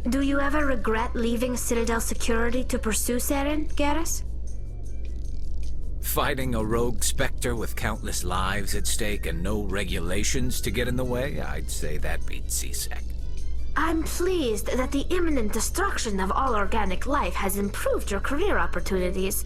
Do you ever regret leaving Citadel security to pursue Saren, Garrus? Fighting a rogue Spectre with countless lives at stake and no regulations to get in the way? I'd say that beats CSEC. I'm pleased that the imminent destruction of all organic life has improved your career opportunities.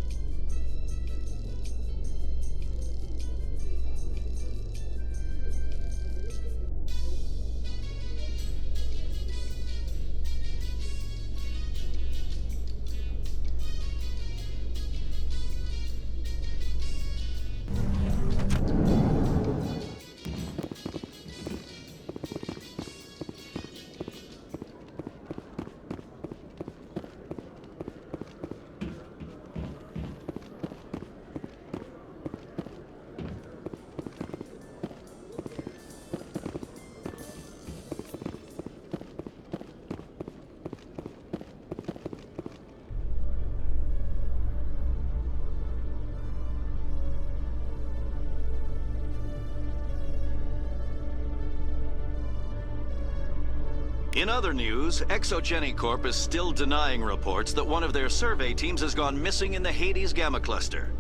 In other news, Exogeny Corp is still denying reports that one of their survey teams has gone missing in the Hades Gamma Cluster.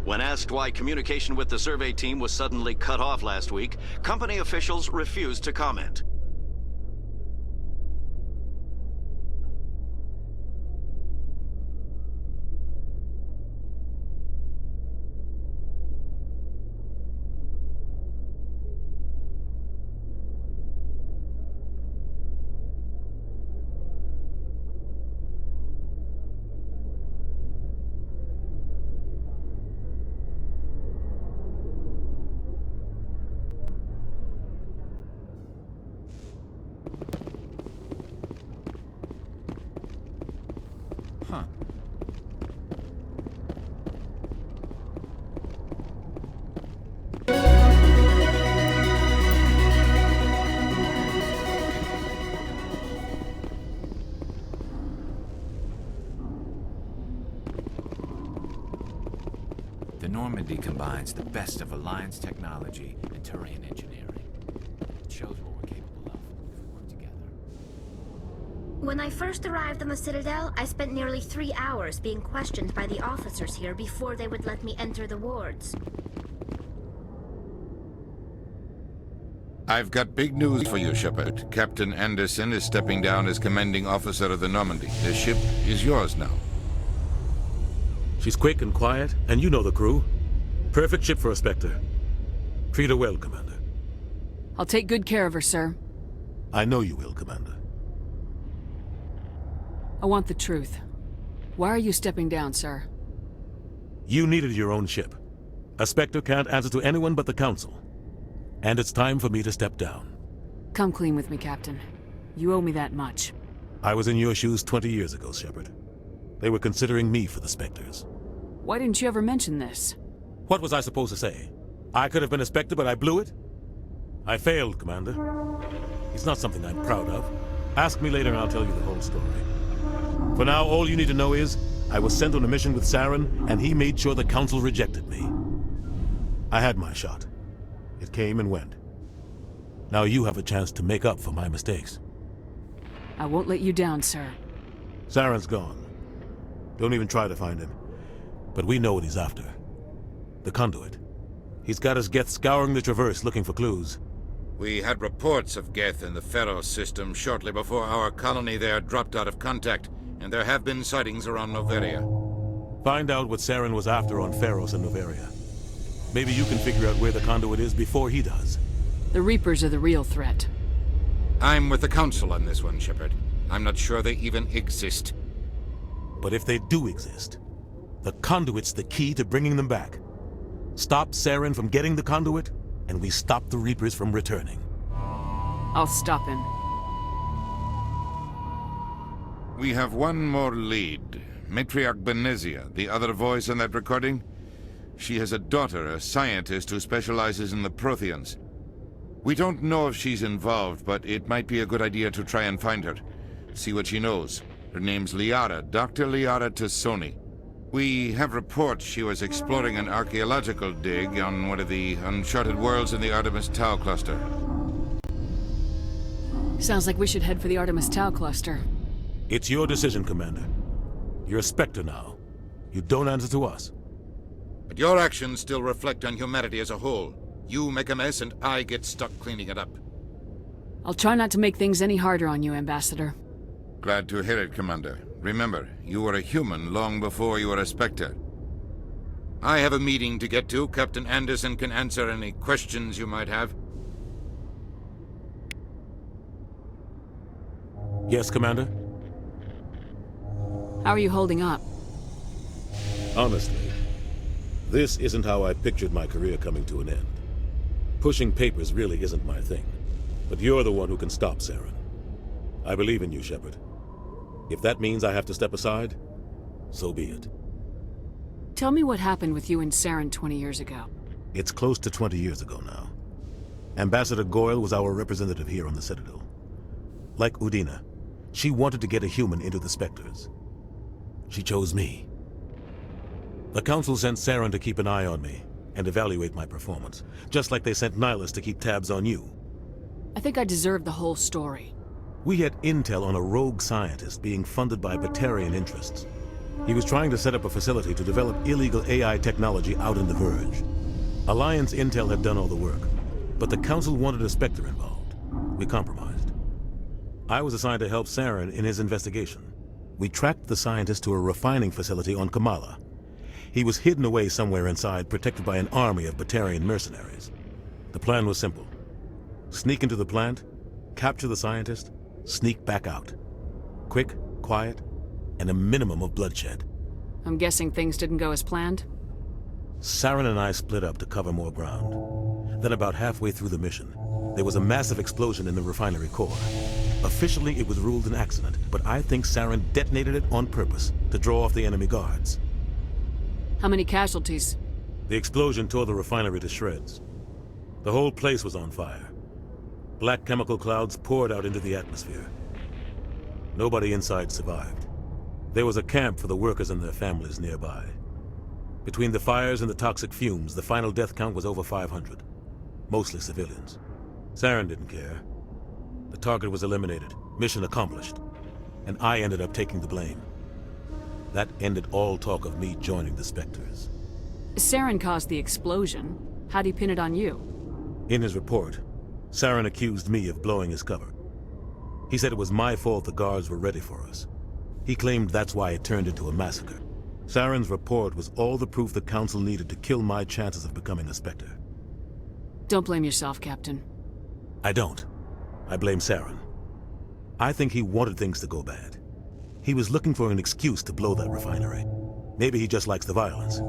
When asked why communication with the survey team was suddenly cut off last week, company officials refused to comment. Huh. The Normandy combines the best of Alliance technology and Turian engineering. It shows what we're capable of if we work together. When I first arrived on the Citadel, I spent nearly 3 hours being questioned by the officers here before they would let me enter the wards. I've got big news for you, Shepard. Captain Anderson is stepping down as commanding officer of the Normandy. The ship is yours now. She's quick and quiet, and you know the crew. Perfect ship for a Spectre. Treat her well, Commander. I'll take good care of her, sir. I know you will, Commander. I want the truth. Why are you stepping down, sir? You needed your own ship. A Spectre can't answer to anyone but the Council. And it's time for me to step down. Come clean with me, Captain. You owe me that much. I was in your shoes 20 years ago, Shepard. They were considering me for the Spectres. Why didn't you ever mention this? What was I supposed to say? I could have been a Spectre, but I blew it? I failed, Commander. It's not something I'm proud of. Ask me later and I'll tell you the whole story. For now, all you need to know is, I was sent on a mission with Saren, and he made sure the Council rejected me. I had my shot. It came and went. Now you have a chance to make up for my mistakes. I won't let you down, sir. Saren's gone. Don't even try to find him. But we know what he's after. The conduit. He's got his Geth scouring the Traverse looking for clues. We had reports of Geth in the Pharos system shortly before our colony there dropped out of contact, and there have been sightings around Noveria. Find out what Saren was after on Pharos and Noveria. Maybe you can figure out where the conduit is before he does. The Reapers are the real threat. I'm with the Council on this one, Shepard. I'm not sure they even exist. But if they do exist, the conduit's the key to bringing them back. Stop Saren from getting the conduit, and we stop the Reapers from returning. I'll stop him. We have one more lead. Matriarch Benezia, the other voice in that recording. She has a daughter, a scientist who specializes in the Protheans. We don't know if she's involved, but it might be a good idea to try and find her. See what she knows. Her name's Liara, Dr. Liara Tassoni. We have reports she was exploring an archaeological dig on one of the uncharted worlds in the Artemis Tau cluster. Sounds like we should head for the Artemis Tau cluster. It's your decision, Commander. You're a Spectre now. You don't answer to us. But your actions still reflect on humanity as a whole. You make a mess and I get stuck cleaning it up. I'll try not to make things any harder on you, Ambassador. Glad to hear it, Commander. Remember, you were a human long before you were a Spectre. I have a meeting to get to. Captain Anderson can answer any questions you might have. Yes, Commander? How are you holding up? Honestly, this isn't how I pictured my career coming to an end. Pushing papers really isn't my thing. But you're the one who can stop Saren. I believe in you, Shepard. If that means I have to step aside, so be it. Tell me what happened with you and Saren 20 years ago. It's close to 20 years ago now. Ambassador Goyle was our representative here on the Citadel. Like Udina, she wanted to get a human into the Spectres. She chose me. The Council sent Saren to keep an eye on me and evaluate my performance, just like they sent Nihilus to keep tabs on you. I think I deserve the whole story. We had intel on a rogue scientist being funded by Batarian interests. He was trying to set up a facility to develop illegal AI technology out in the Verge. Alliance intel had done all the work, but the Council wanted a Spectre involved. We compromised. I was assigned to help Saren in his investigation. We tracked the scientist to a refining facility on Kamala. He was hidden away somewhere inside, protected by an army of Batarian mercenaries. The plan was simple. Sneak into the plant, capture the scientist, sneak back out. Quick, quiet, and a minimum of bloodshed. I'm guessing things didn't go as planned? Saren and I split up to cover more ground. Then about halfway through the mission, there was a massive explosion in the refinery core. Officially, it was ruled an accident, but I think Saren detonated it on purpose to draw off the enemy guards. How many casualties? The explosion tore the refinery to shreds. The whole place was on fire. Black chemical clouds poured out into the atmosphere. Nobody inside survived. There was a camp for the workers and their families nearby. Between the fires and the toxic fumes, the final death count was over 500. Mostly civilians. Saren didn't care. The target was eliminated, mission accomplished, and I ended up taking the blame. That ended all talk of me joining the Spectres. Saren caused the explosion. How'd he pin it on you? In his report, Saren accused me of blowing his cover. He said it was my fault the guards were ready for us. He claimed that's why it turned into a massacre. Saren's report was all the proof the Council needed to kill my chances of becoming a Spectre. Don't blame yourself, Captain. I don't. I blame Saren. I think he wanted things to go bad. He was looking for an excuse to blow that refinery. Maybe he just likes the violence.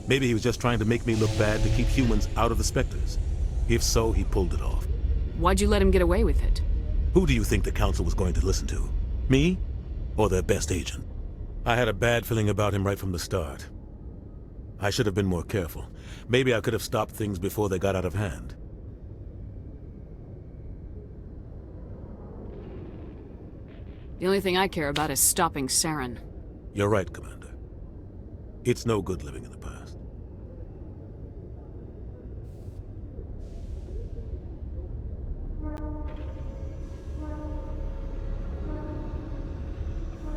Maybe he was just trying to make me look bad to keep humans out of the Spectres. If so, he pulled it off. Why'd you let him get away with it? Who do you think the Council was going to listen to? Me? Or their best agent? I had a bad feeling about him right from the start. I should have been more careful. Maybe I could have stopped things before they got out of hand. The only thing I care about is stopping Saren. You're right, Commander. It's no good living in the past.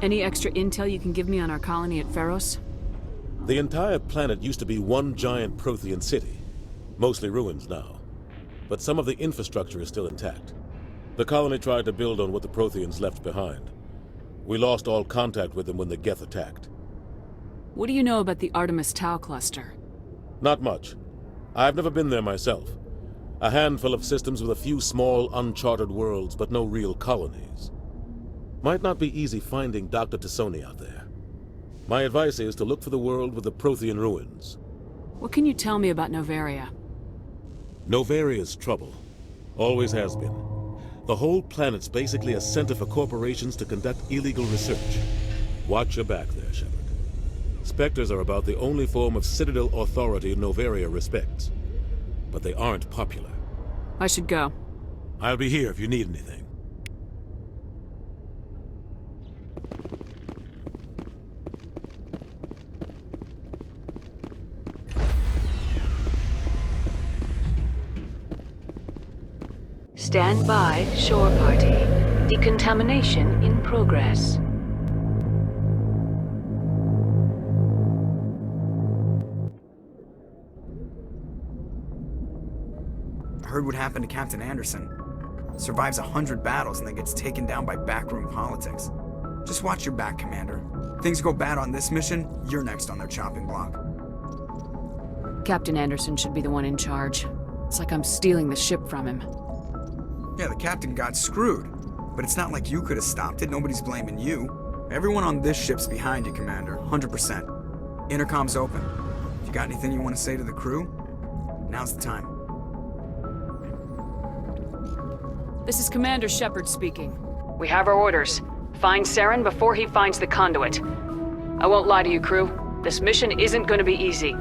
Any extra intel you can give me on our colony at Pharos? The entire planet used to be one giant Prothean city. Mostly ruins now. But some of the infrastructure is still intact. The colony tried to build on what the Protheans left behind. We lost all contact with them when the Geth attacked. What do you know about the Artemis Tau cluster? Not much. I've never been there myself. A handful of systems with a few small, uncharted worlds, but no real colonies. Might not be easy finding Dr. Tassoni out there. My advice is to look for the world with the Prothean ruins. What can you tell me about Novaria? Novaria's trouble. Always has been. The whole planet's basically a center for corporations to conduct illegal research. Watch your back there, Shepard. Spectres are about the only form of Citadel authority Novaria respects. But they aren't popular. I should go. I'll be here if you need anything. Stand by, shore party. Decontamination in progress. I heard what happened to Captain Anderson. Survives 100 battles and then gets taken down by backroom politics. Just watch your back, Commander. Things go bad on this mission, you're next on their chopping block. Captain Anderson should be the one in charge. It's like I'm stealing the ship from him. Yeah, the captain got screwed. But it's not like you could have stopped it. Nobody's blaming you. Everyone on this ship's behind you, Commander. 100%. Intercom's open. If you got anything you want to say to the crew, now's the time. This is Commander Shepard speaking. We have our orders. Find Saren before he finds the conduit. I won't lie to you, crew. This mission isn't going to be easy.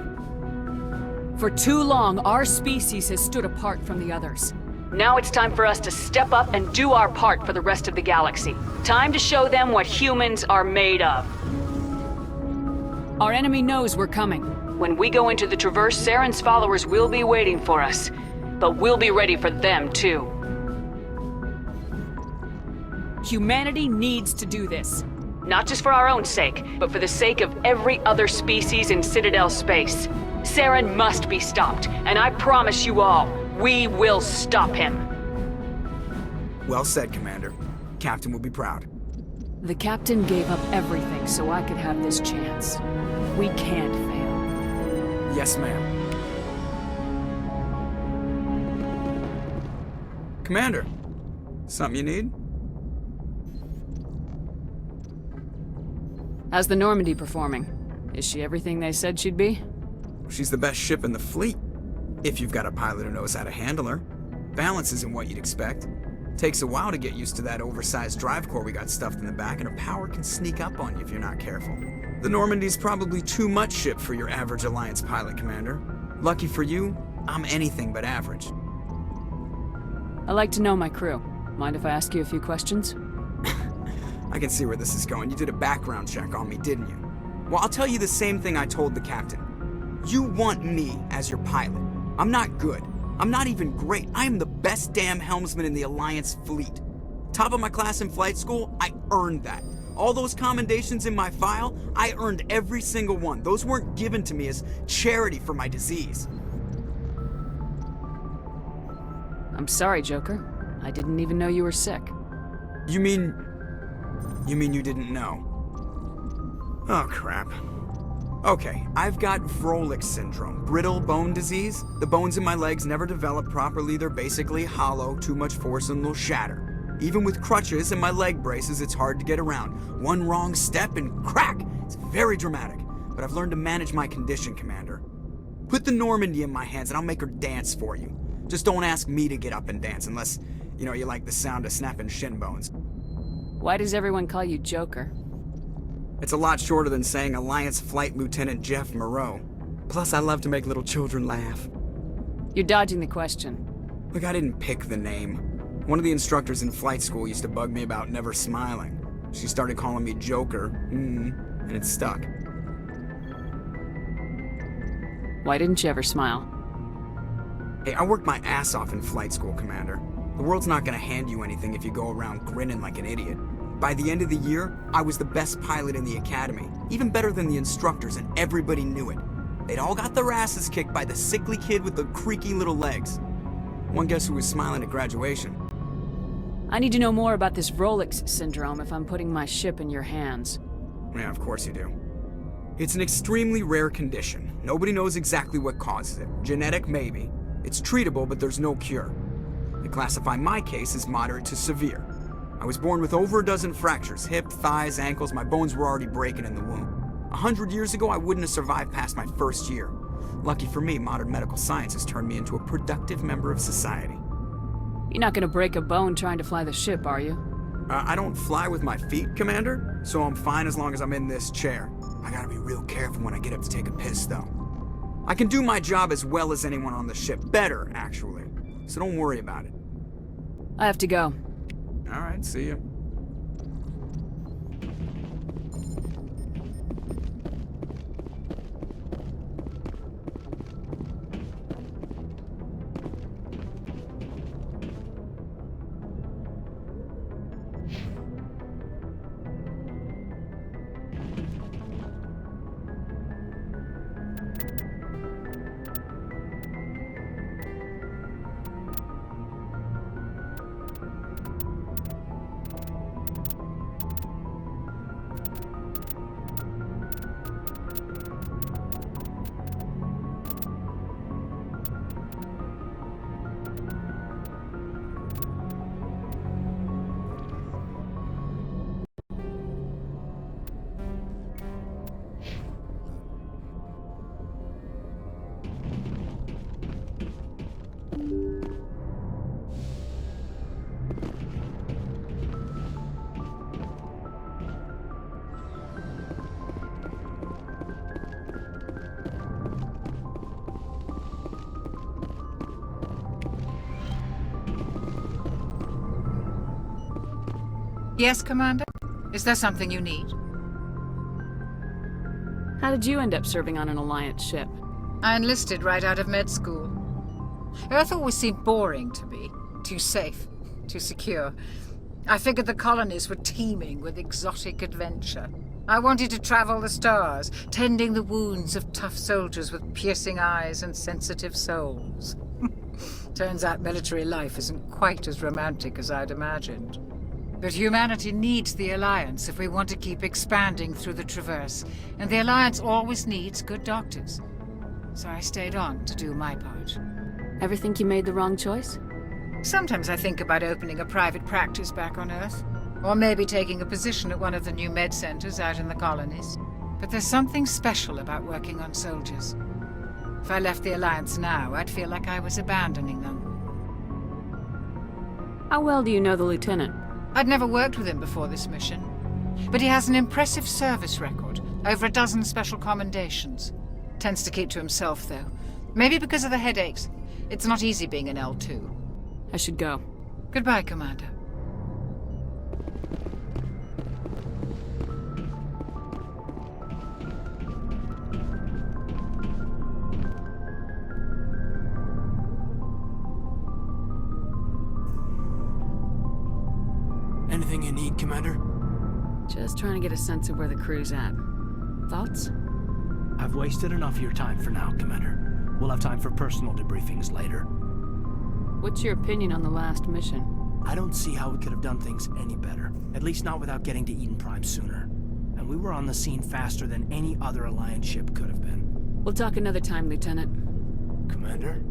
For too long, our species has stood apart from the others. Now it's time for us to step up and do our part for the rest of the galaxy. Time to show them what humans are made of. Our enemy knows we're coming. When we go into the Traverse, Saren's followers will be waiting for us. But we'll be ready for them, too. Humanity needs to do this. Not just for our own sake, but for the sake of every other species in Citadel space. Saren must be stopped, and I promise you all, we will stop him. Well said, Commander. Captain will be proud. The captain gave up everything so I could have this chance. We can't fail. Yes, ma'am. Commander, something you need? How's the Normandy performing? Is she everything they said she'd be? She's the best ship in the fleet. If you've got a pilot who knows how to handle her. Balance isn't what you'd expect. Takes a while to get used to that oversized drive core we got stuffed in the back, and her power can sneak up on you if you're not careful. The Normandy's probably too much ship for your average Alliance pilot, Commander. Lucky for you, I'm anything but average. I like to know my crew. Mind if I ask you a few questions? I can see where this is going. You did a background check on me, didn't you? Well, I'll tell you the same thing I told the captain. You want me as your pilot. I'm not good. I'm not even great. I am the best damn helmsman in the Alliance fleet. Top of my class in flight school, I earned that. All those commendations in my file, I earned every single one. Those weren't given to me as charity for my disease. I'm sorry, Joker. I didn't even know you were sick. You mean you didn't know? Oh, crap. Okay, I've got Vrolik syndrome, brittle bone disease. The bones in my legs never develop properly. They're basically hollow, too much force and they'll shatter. Even with crutches and my leg braces, it's hard to get around. One wrong step and crack! It's very dramatic, but I've learned to manage my condition, Commander. Put the Normandy in my hands and I'll make her dance for you. Just don't ask me to get up and dance unless, you like the sound of snapping shin bones. Why does everyone call you Joker? It's a lot shorter than saying Alliance Flight Lieutenant Jeff Moreau. Plus, I love to make little children laugh. You're dodging the question. Look, I didn't pick the name. One of the instructors in flight school used to bug me about never smiling. She started calling me Joker, and it stuck. Why didn't you ever smile? Hey, I worked my ass off in flight school, Commander. The world's not gonna hand you anything if you go around grinning like an idiot. By the end of the year, I was the best pilot in the academy, even better than the instructors, and everybody knew it. They'd all got their asses kicked by the sickly kid with the creaky little legs. One guess who was smiling at graduation? I need to know more about this Vrolik syndrome if I'm putting my ship in your hands. Yeah, of course you do. It's an extremely rare condition. Nobody knows exactly what causes it. Genetic, maybe. It's treatable, but there's no cure. They classify my case as moderate to severe. I was born with over a dozen fractures, hip, thighs, ankles. My bones were already breaking in the womb. 100 years ago, I wouldn't have survived past my first year. Lucky for me, modern medical science has turned me into a productive member of society. You're not gonna break a bone trying to fly the ship, are you? I don't fly with my feet, Commander, so I'm fine as long as I'm in this chair. I gotta be real careful when I get up to take a piss, though. I can do my job as well as anyone on the ship. Better, actually. So don't worry about it. I have to go. All right, see you. Yes, Commander? Is there something you need? How did you end up serving on an Alliance ship? I enlisted right out of med school. Earth always seemed boring to me. Too safe, too secure. I figured the colonies were teeming with exotic adventure. I wanted to travel the stars, tending the wounds of tough soldiers with piercing eyes and sensitive souls. Turns out military life isn't quite as romantic as I'd imagined. But humanity needs the Alliance if we want to keep expanding through the Traverse, and the Alliance always needs good doctors. So I stayed on to do my part. Ever think you made the wrong choice? Sometimes I think about opening a private practice back on Earth, or maybe taking a position at one of the new med centers out in the colonies. But there's something special about working on soldiers. If I left the Alliance now, I'd feel like I was abandoning them. How well do you know the Lieutenant? I'd never worked with him before this mission, but he has an impressive service record, over a dozen special commendations. Tends to keep to himself, though. Maybe because of the headaches. It's not easy being an L2. I should go. Goodbye, Commander. Anything you need, Commander? Just trying to get a sense of where the crew's at. Thoughts? I've wasted enough of your time for now, Commander. We'll have time for personal debriefings later. What's your opinion on the last mission? I don't see how we could have done things any better. At least not without getting to Eden Prime sooner. And we were on the scene faster than any other Alliance ship could have been. We'll talk another time, Lieutenant. Commander?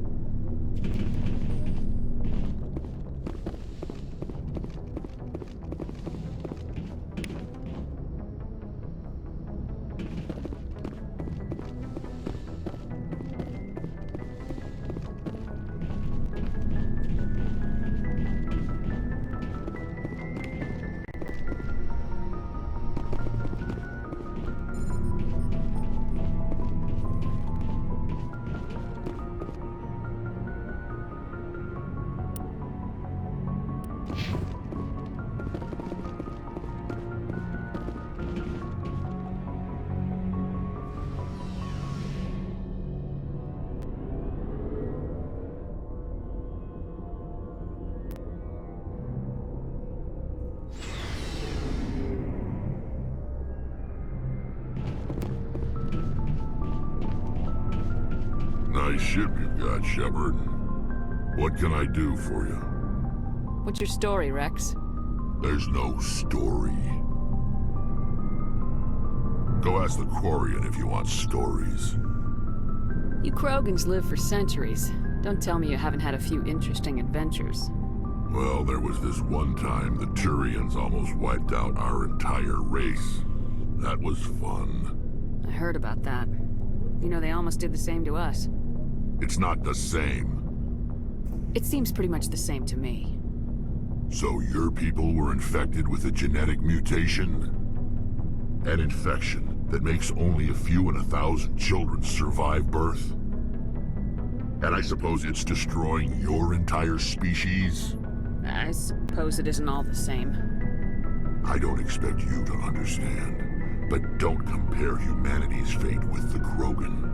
Nice ship you've got, Shepard. What can I do for you? What's your story, Rex? There's no story. Go ask the Quarian if you want stories. You Krogans live for centuries. Don't tell me you haven't had a few interesting adventures. Well, there was this one time the Turians almost wiped out our entire race. That was fun. I heard about that. You know, they almost did the same to us. It's not the same. It seems pretty much the same to me. So your people were infected with a genetic mutation? An infection that makes only a few in 1,000 children survive birth? And I suppose it's destroying your entire species? I suppose it isn't all the same. I don't expect you to understand, but don't compare humanity's fate with the Krogan.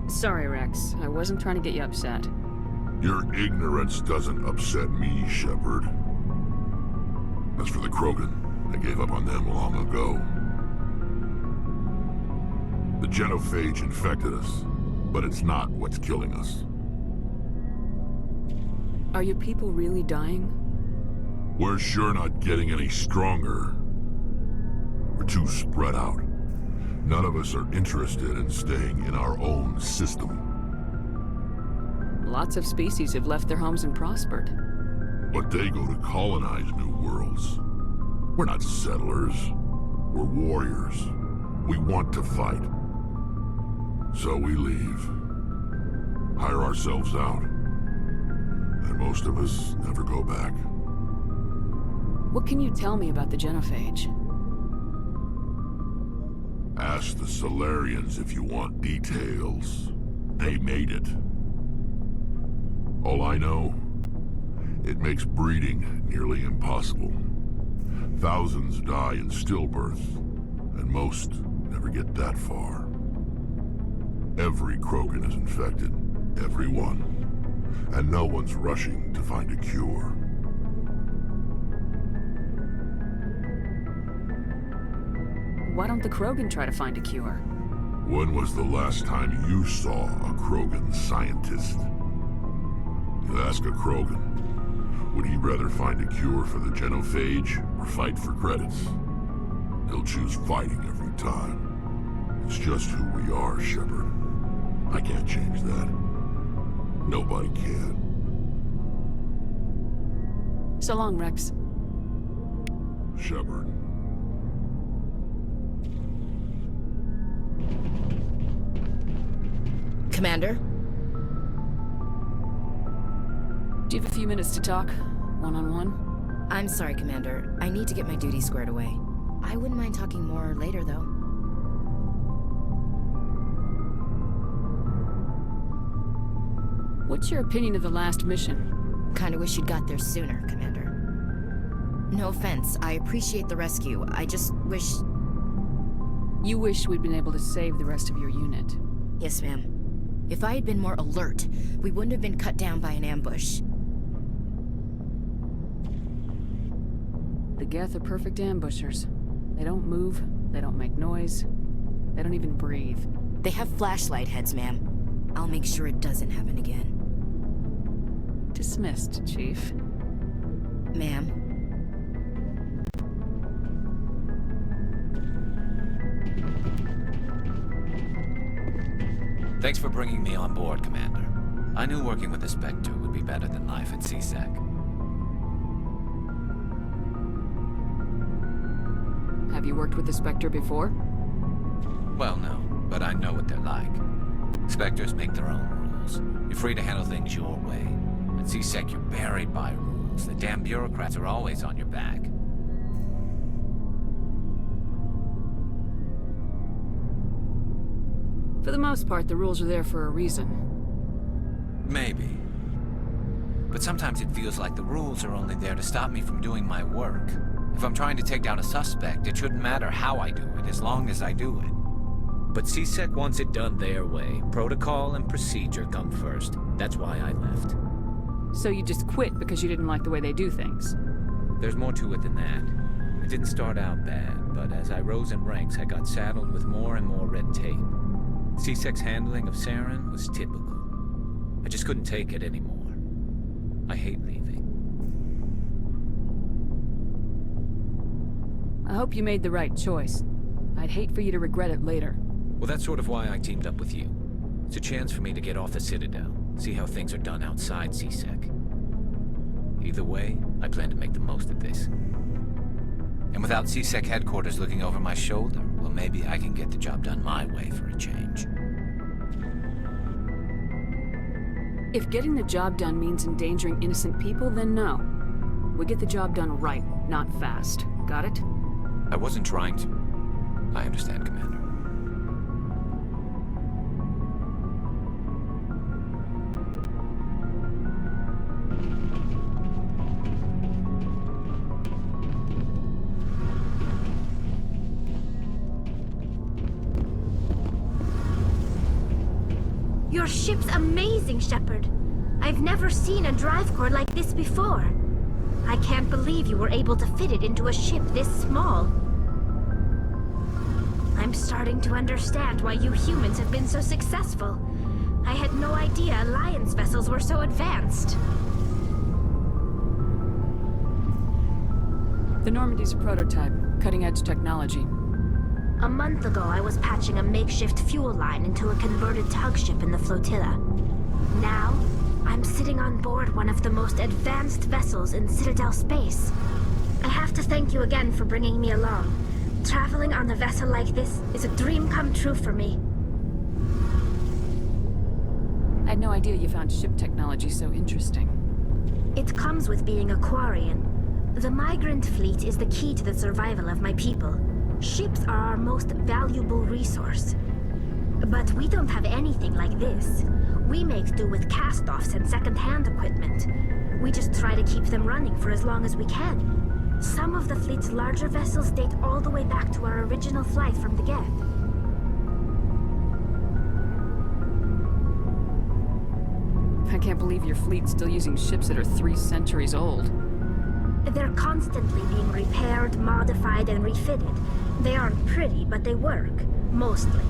Sorry, Rex. I wasn't trying to get you upset. Your ignorance doesn't upset me, Shepard. As for the Krogan, I gave up on them long ago. The genophage infected us, but it's not what's killing us. Are your people really dying? We're sure not getting any stronger. We're too spread out. None of us are interested in staying in our own system. Lots of species have left their homes and prospered. But they go to colonize new worlds. We're not settlers. We're warriors. We want to fight. So we leave. Hire ourselves out. And most of us never go back. What can you tell me about the genophage? Ask the Solarians if you want details. They made it. All I know It makes breeding nearly impossible. Thousands die in stillbirth, and most never get that far. Every Krogan is infected, every one, and no one's rushing to find a cure. Why don't the Krogan try to find a cure? When was the last time you saw a Krogan scientist? You ask a Krogan, would he rather find a cure for the genophage or fight for credits? He'll choose fighting every time. It's just who we are, Shepard. I can't change that. Nobody can. So long, Rex. Shepard. Commander? Do you have a few minutes to talk? One-on-one? I'm sorry, Commander. I need to get my duties squared away. I wouldn't mind talking more later, though. What's your opinion of the last mission? Kinda wish you'd got there sooner, Commander. No offense, I appreciate the rescue. I just wish... You wish we'd been able to save the rest of your unit. Yes, ma'am. If I had been more alert, we wouldn't have been cut down by an ambush. The Geth are perfect ambushers. They don't move, they don't make noise, they don't even breathe. They have flashlight heads, ma'am. I'll make sure it doesn't happen again. Dismissed, Chief. Ma'am. Thanks for bringing me on board, Commander. I knew working with the Spectre would be better than life at C-Sec. Have you worked with the Spectre before? Well, no, but I know what they're like. Spectres make their own rules. You're free to handle things your way. At C-Sec, you're buried by rules. The damn bureaucrats are always on your back. For the most part, the rules are there for a reason. Maybe. But sometimes it feels like the rules are only there to stop me from doing my work. If I'm trying to take down a suspect, it shouldn't matter how I do it, as long as I do it. But C-Sec wants it done their way. Protocol and procedure come first. That's why I left. So you just quit because you didn't like the way they do things? There's more to it than that. It didn't start out bad, but as I rose in ranks, I got saddled with more and more red tape. C-Sec's handling of Saren was typical. I just couldn't take it anymore. I hate leaving. I hope you made the right choice. I'd hate for you to regret it later. Well, that's sort of why I teamed up with you. It's a chance for me to get off the Citadel, see how things are done outside C-Sec. Either way, I plan to make the most of this. And without C-Sec headquarters looking over my shoulder, well, maybe I can get the job done my way for a change. If getting the job done means endangering innocent people, then no. We get the job done right, not fast. Got it? I wasn't trying to... I understand, Commander. Your ship's amazing, Shepard. I've never seen a drive core like this before. I can't believe you were able to fit it into a ship this small. I'm starting to understand why you humans have been so successful. I had no idea Alliance vessels were so advanced. The Normandy's a prototype, cutting-edge technology. A month ago, I was patching a makeshift fuel line into a converted tug ship in the flotilla. Now, I'm sitting on board one of the most advanced vessels in Citadel space. I have to thank you again for bringing me along. Traveling on a vessel like this is a dream come true for me. I had no idea you found ship technology so interesting. It comes with being a Quarian. The migrant fleet is the key to the survival of my people. Ships are our most valuable resource. But we don't have anything like this. We make do with cast-offs and second-hand equipment. We just try to keep them running for as long as we can. Some of the fleet's larger vessels date all the way back to our original flight from the Geth. I can't believe your fleet's still using ships that are 3 centuries old. They're constantly being repaired, modified, and refitted. They aren't pretty, but they work. Mostly.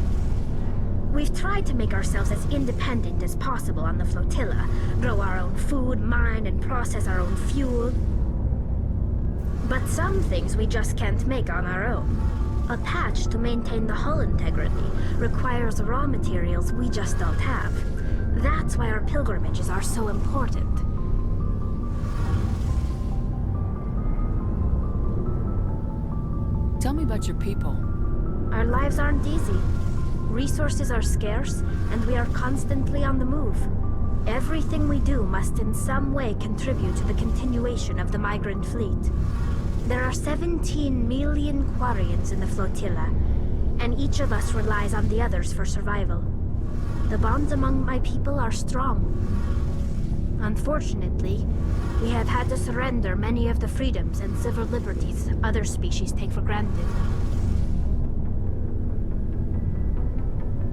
We've tried to make ourselves as independent as possible on the flotilla, grow our own food, mine and process our own fuel. But some things we just can't make on our own. A patch to maintain the hull integrity requires raw materials we just don't have. That's why our pilgrimages are so important. Tell me about your people. Our lives aren't easy. Resources are scarce, and we are constantly on the move. Everything we do must in some way contribute to the continuation of the migrant fleet. There are 17 million Quarians in the flotilla, and each of us relies on the others for survival. The bonds among my people are strong. Unfortunately, we have had to surrender many of the freedoms and civil liberties other species take for granted.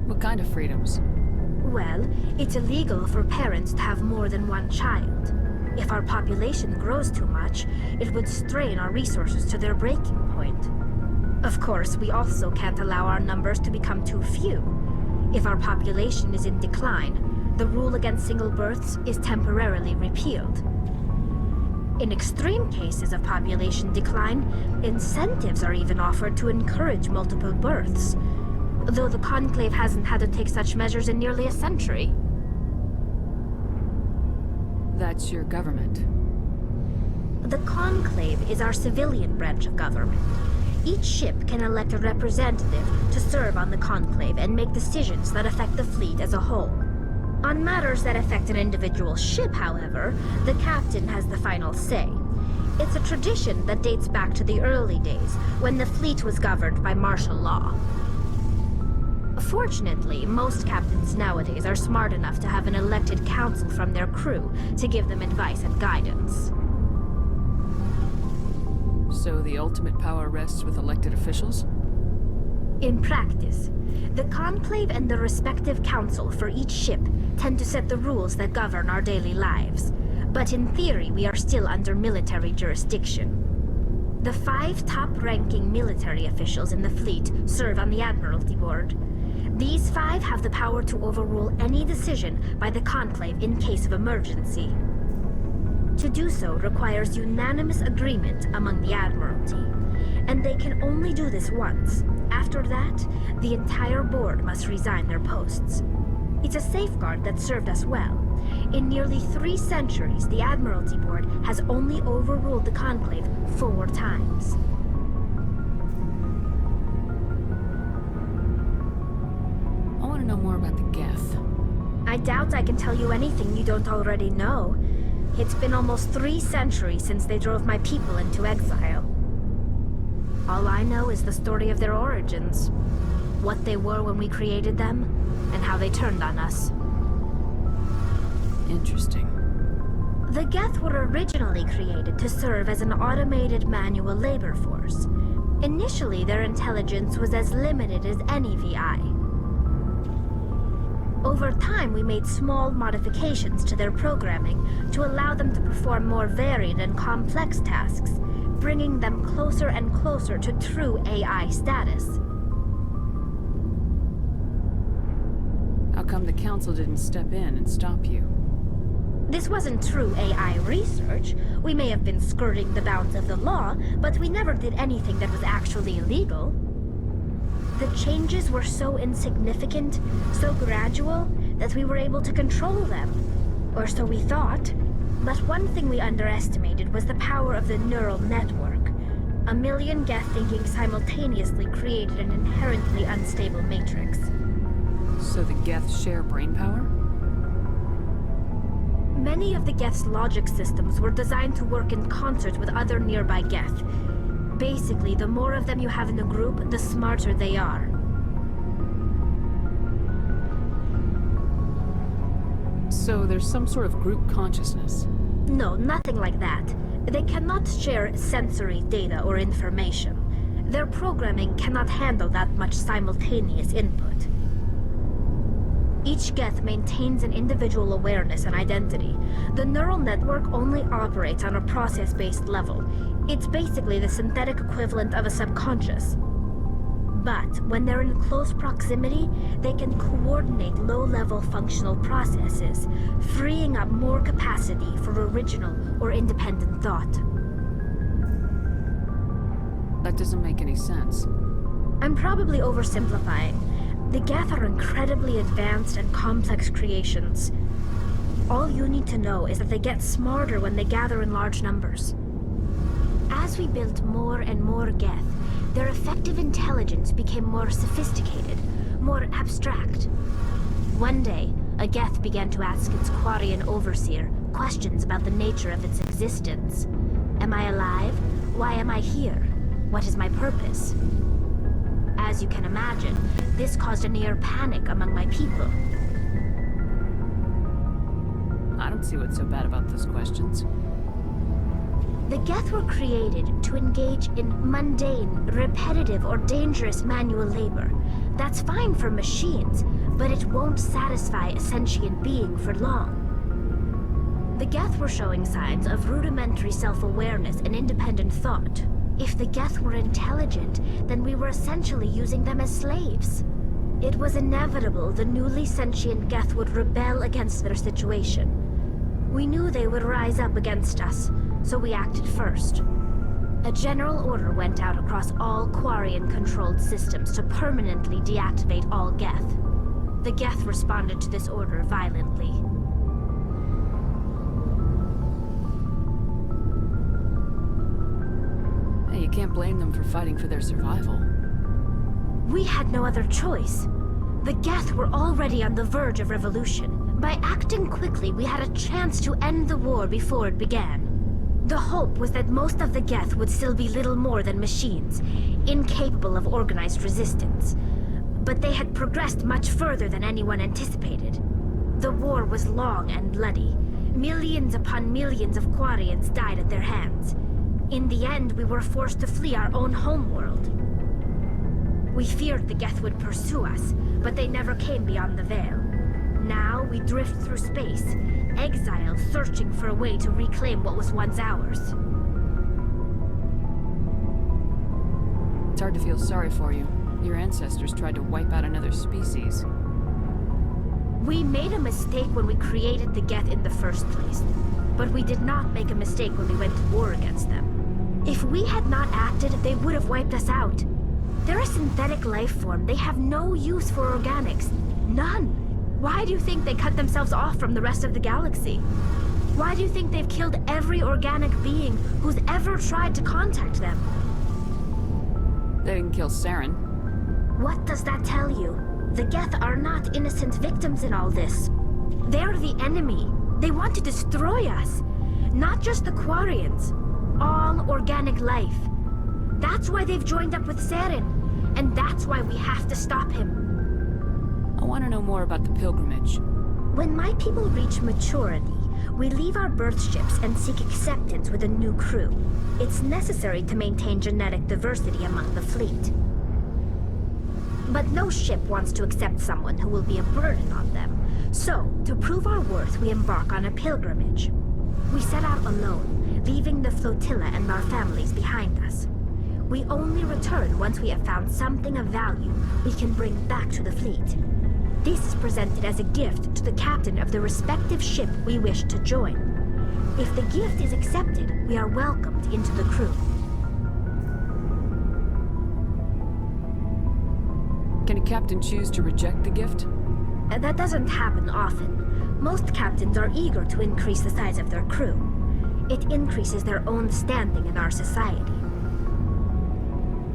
What kind of freedoms? Well, it's illegal for parents to have more than one child. If our population grows too much, it would strain our resources to their breaking point. Of course, we also can't allow our numbers to become too few. If our population is in decline, the rule against single births is temporarily repealed. In extreme cases of population decline, incentives are even offered to encourage multiple births, though the Conclave hasn't had to take such measures in nearly a century. That's your government. The Conclave is our civilian branch of government. Each ship can elect a representative to serve on the Conclave and make decisions that affect the fleet as a whole. On matters that affect an individual ship, however, the captain has the final say. It's a tradition that dates back to the early days, when the fleet was governed by martial law. Fortunately, most captains nowadays are smart enough to have an elected council from their crew to give them advice and guidance. So the ultimate power rests with elected officials? In practice, the Conclave and the respective council for each ship tend to set the rules that govern our daily lives. But in theory, we are still under military jurisdiction. The 5 top-ranking military officials in the fleet serve on the Admiralty Board. These 5 have the power to overrule any decision by the Conclave in case of emergency. To do so requires unanimous agreement among the Admiralty, and they can only do this once. After that, the entire board must resign their posts. It's a safeguard that served us well. In nearly 3 centuries, the Admiralty Board has only overruled the Conclave 4 times. I want to know more about the Geth. I doubt I can tell you anything you don't already know. It's been almost 3 centuries since they drove my people into exile. All I know is the story of their origins, what they were when we created them, and how they turned on us. Interesting. The Geth were originally created to serve as an automated manual labor force. Initially, their intelligence was as limited as any VI. Over time, we made small modifications to their programming to allow them to perform more varied and complex tasks, bringing them closer and closer to true AI status. How come the Council didn't step in and stop you? This wasn't true AI research. We may have been skirting the bounds of the law, but we never did anything that was actually illegal. The changes were so insignificant, so gradual, that we were able to control them. Or so we thought. But one thing we underestimated was the power of the neural network. 1 million Geth thinking simultaneously created an inherently unstable matrix. So the Geth share brainpower? Many of the Geth's logic systems were designed to work in concert with other nearby Geth. Basically, the more of them you have in a group, the smarter they are. So there's some sort of group consciousness? No, nothing like that. They cannot share sensory data or information. Their programming cannot handle that much simultaneous input. Each Geth maintains an individual awareness and identity. The neural network only operates on a process-based level. It's basically the synthetic equivalent of a subconscious. But when they're in close proximity, they can coordinate low-level functional processes, freeing up more capacity for original or independent thought. That doesn't make any sense. I'm probably oversimplifying. The Geth are incredibly advanced and complex creations. All you need to know is that they get smarter when they gather in large numbers. As we built more and more Geth, their effective intelligence became more sophisticated, more abstract. One day, a Geth began to ask its Quarian overseer questions about the nature of its existence. Am I alive? Why am I here? What is my purpose? As you can imagine, this caused a near panic among my people. I don't see what's so bad about those questions. The Geth were created to engage in mundane, repetitive, or dangerous manual labor. That's fine for machines, but it won't satisfy a sentient being for long. The Geth were showing signs of rudimentary self-awareness and independent thought. If the Geth were intelligent, then we were essentially using them as slaves. It was inevitable the newly sentient Geth would rebel against their situation. We knew they would rise up against us, so we acted first. A general order went out across all Quarian-controlled systems to permanently deactivate all Geth. The Geth responded to this order violently. Hey, you can't blame them for fighting for their survival. We had no other choice. The Geth were already on the verge of revolution. By acting quickly, we had a chance to end the war before it began. The hope was that most of the Geth would still be little more than machines, incapable of organized resistance. But they had progressed much further than anyone anticipated. The war was long and bloody. Millions upon millions of Quarians died at their hands. In the end, we were forced to flee our own homeworld. We feared the Geth would pursue us, but they never came beyond the Veil. Now we drift through space, exiled, searching for a way to reclaim what was once ours. It's hard to feel sorry for you. Your ancestors tried to wipe out another species. We made a mistake when we created the Geth in the first place, but we did not make a mistake when we went to war against them. If we had not acted, they would have wiped us out. They're a synthetic life form. They have no use for organics. None. Why do you think they cut themselves off from the rest of the galaxy? Why do you think they've killed every organic being who's ever tried to contact them? They didn't kill Saren. What does that tell you? The Geth are not innocent victims in all this. They're the enemy. They want to destroy us. Not just the Quarians. All organic life. That's why they've joined up with Saren. And that's why we have to stop him. I want to know more about the pilgrimage. When my people reach maturity, we leave our birth ships and seek acceptance with a new crew. It's necessary to maintain genetic diversity among the fleet. But no ship wants to accept someone who will be a burden on them. So, to prove our worth, we embark on a pilgrimage. We set out alone, leaving the flotilla and our families behind us. We only return once we have found something of value we can bring back to the fleet. This is presented as a gift to the captain of the respective ship we wish to join. If the gift is accepted, we are welcomed into the crew. Can a captain choose to reject the gift? That doesn't happen often. Most captains are eager to increase the size of their crew. It increases their own standing in our society.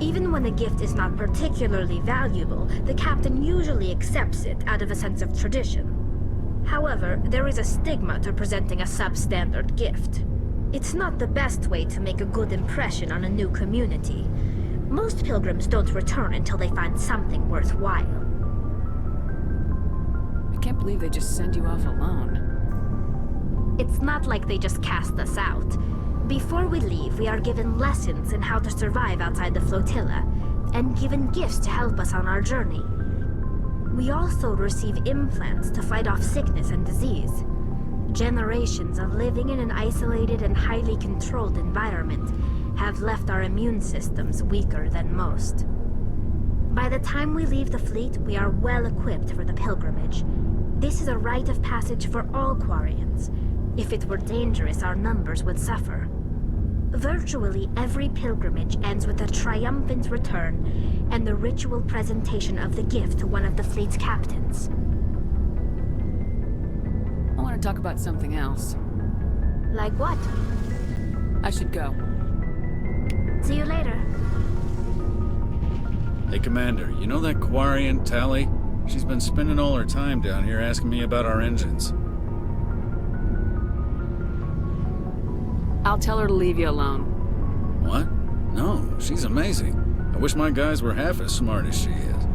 Even when the gift is not particularly valuable, the captain usually accepts it out of a sense of tradition. However, there is a stigma to presenting a substandard gift. It's not the best way to make a good impression on a new community. Most pilgrims don't return until they find something worthwhile. I can't believe they just send you off alone. It's not like they just cast us out. Before we leave, we are given lessons in how to survive outside the flotilla, and given gifts to help us on our journey. We also receive implants to fight off sickness and disease. Generations of living in an isolated and highly controlled environment have left our immune systems weaker than most. By the time we leave the fleet, we are well equipped for the pilgrimage. This is a rite of passage for all Quarians. If it were dangerous, our numbers would suffer. Virtually every pilgrimage ends with a triumphant return and the ritual presentation of the gift to one of the fleet's captains. I want to talk about something else. Like what? I should go. See you later. Hey, Commander, you know that Quarian, Tally? She's been spending all her time down here asking me about our engines. I'll tell her to leave you alone. What? No, she's amazing. I wish my guys were half as smart as she is.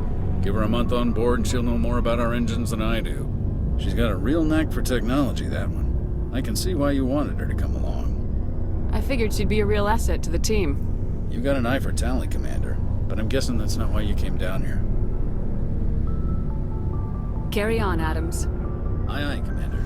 Give her a month on board and she'll know more about our engines than I do. She's got a real knack for technology, that one. I can see why you wanted her to come along. I figured she'd be a real asset to the team. You've got an eye for Tally, Commander, but I'm guessing that's not why you came down here. Carry on, Adams. Aye, aye, Commander.